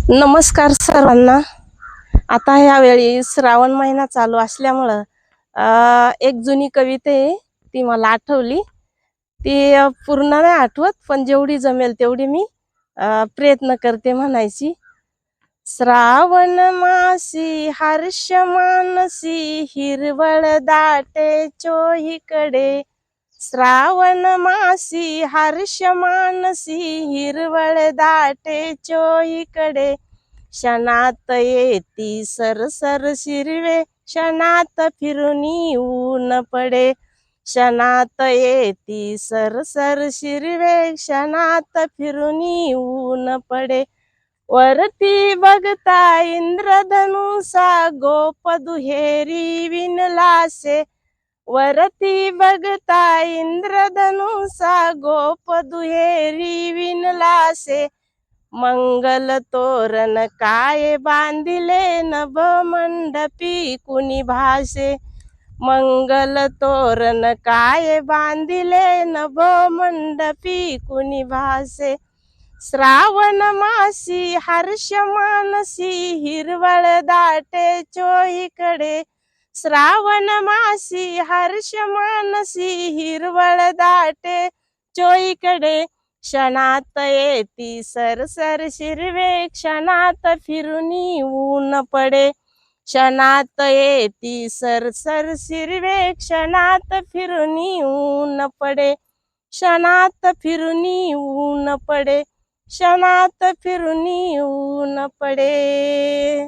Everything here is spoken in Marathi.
नमस्कार सर्वांना. आता ह्यावेळी श्रावण महिना चालू असल्यामुळं एक जुनी कविता आहे, ती मला आठवली. ती पूर्ण नाही आठवत, पण जेवढी जमेल तेवढी मी प्रयत्न करते म्हणायची. श्रावण मासी हर्ष मानसी हिरवळ दाटे चोहीकडे. श्रावण मासी हर्ष मानसी हिरवळ दाटे चोहीकडे. क्षणात येती सरसर शिरवे, क्षणात फिरुनी ऊन पडे. क्षणात येती सरसर शिरवे, क्षणात फिरुनी ऊन पडे. वरती बघता इंद्रधनुसा गोप दुहेरी विणलासे. वरती बघता इंद्रधनुसा गोप दुहेरी विणलासे. मंगल तोरण काय बांधिले नभ मंडपी कुणी भासे. मंगल तोरण काय बांधिले नभ मंडपी कुणी भासे. श्रावण मासी हर्ष मानसी हिरवळ दाटे चोहीकडे. श्रावण मासी हर्ष मानसी हिरवळ दाटे चोहीकडे. क्षणात येती सरसर शिरवे, क्षणात फिरुनी ऊन पडे. क्षणात येती सरसर शिरवे, क्षणात फिरुनी ऊन पडे. क्षणात फिरुनी ऊन पडे. क्षणात फिरुनी ऊन पडे.